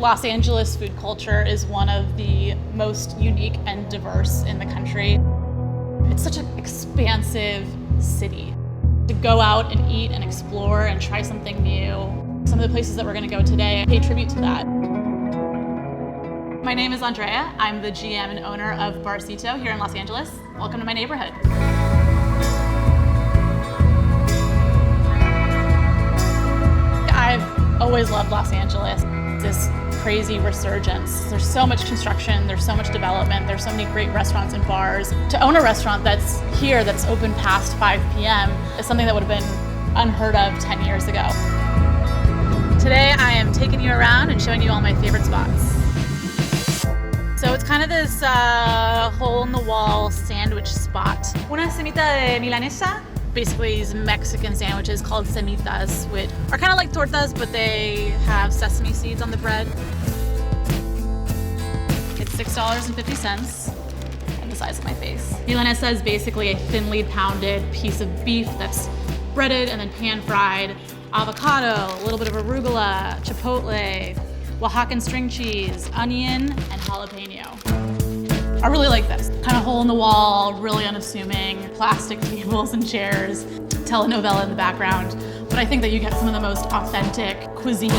Los Angeles food culture is one of the most unique and diverse in the country. It's such an expansive city. To go out and eat and explore and try something new. Some of the places that we're going to go today pay tribute to that. My name is Andrea. I'm the GM and owner of Barcito here in Los Angeles. Welcome to my neighborhood. I've always loved Los Angeles. This crazy resurgence. There's so much construction, there's so much development, there's so many great restaurants and bars. To own a restaurant that's here, that's open past 5 p.m. is something that would have been unheard of 10 years ago. Today I am taking you around and showing you all my favorite spots. So it's kind of this hole-in-the-wall sandwich spot. Una semita de milanesa? Basically these Mexican sandwiches called semitas, which are kind of like tortas, but they have sesame seeds on the bread. It's $6.50 and the size of my face. Milanesa is basically a thinly pounded piece of beef that's breaded and then pan fried. Avocado, a little bit of arugula, chipotle, Oaxacan string cheese, onion, and jalapeno. I really like this. Kind of hole in the wall, really unassuming, plastic tables and chairs, telenovela in the background. But I think that you get some of the most authentic cuisine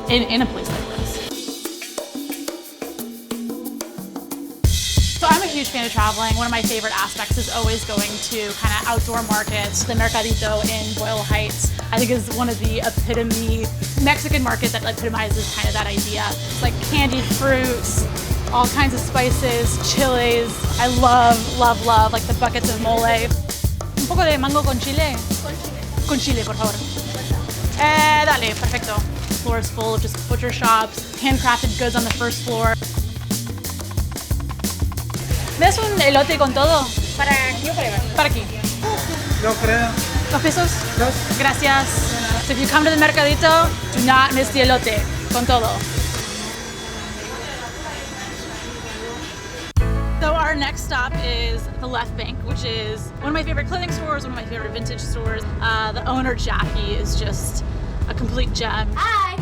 in a place like this. So I'm a huge fan of traveling. One of my favorite aspects is always going to kind of outdoor markets. The Mercadito in Boyle Heights, I think, is one of the epitome Mexican market that epitomizes kind of that idea. It's like candied fruits, all kinds of spices, chilies. I love like the buckets of mole. Un poco de mango con chile. Con chile, por favor. Dale, perfecto. The floor is full of just butcher shops, handcrafted goods on the first floor. ¿Me das un elote con todo? ¿Para aquí o para allá? Para aquí. No creo. ¿2 pesos? Dos. Gracias. So if you come to the Mercadito, do not miss the elote con todo. So our next stop is the Left Bank, which is one of my favorite clothing stores, one of my favorite vintage stores. The owner, Jackie, is just a complete gem. Hi!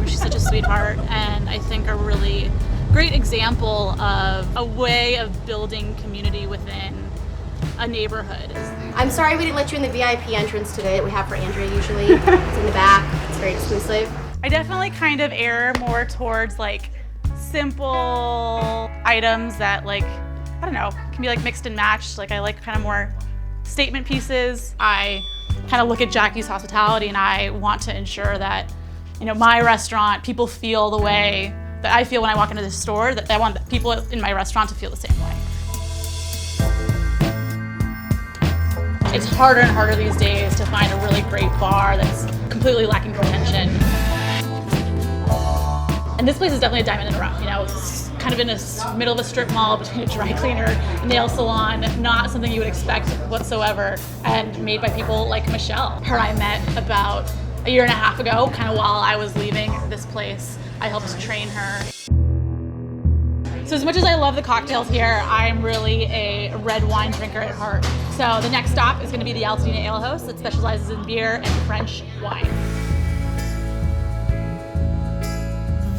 She's such a sweetheart, and I think a really great example of a way of building community within a neighborhood. I'm sorry we didn't let you in the VIP entrance today that we have for Andrea usually. It's in the back, it's very exclusive. I definitely kind of err more towards like simple items that, like, I don't know, can be like mixed and matched. Like I like kind of more statement pieces. I kind of look at Jackie's hospitality and I want to ensure that, you know, my restaurant, people feel the way that I feel when I walk into the store, that I want people in my restaurant to feel the same way. It's harder and harder these days to find a really great bar that's completely lacking pretension. And this place is definitely a diamond in the rough. You know, it's kind of in the middle of a strip mall between a dry cleaner, a nail salon, not something you would expect whatsoever, and made by people like Michelle. Her I met about a year and a half ago, kind of while I was leaving this place. I helped train her. So as much as I love the cocktails here, I'm really a red wine drinker at heart. So the next stop is going to be the ALTADENA Ale House that specializes in beer and French wine.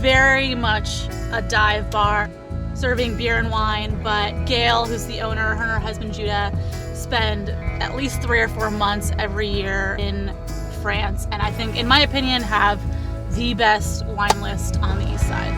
Very much a dive bar, serving beer and wine, but Gail, who's the owner, her and her husband Judah, spend at least 3 or 4 months every year in France, and I think, in my opinion, have the best wine list on the east side.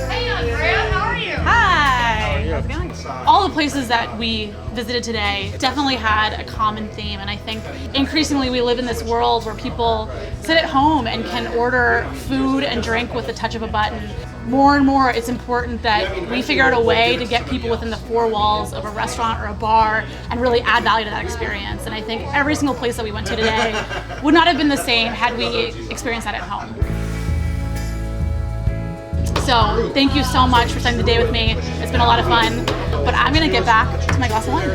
Hey Andrea, how are you? Hi! How's it going? All the places that we visited today definitely had a common theme, and I think increasingly we live in this world where people sit at home and can order food and drink with the touch of a button. More and more, it's important that we figure out a way to get people within the 4 walls of a restaurant or a bar and really add value to that experience. And I think every single place that we went to today would not have been the same had we experienced that at home. So thank you so much for spending the day with me. It's been a lot of fun, but I'm gonna get back to my glass of wine.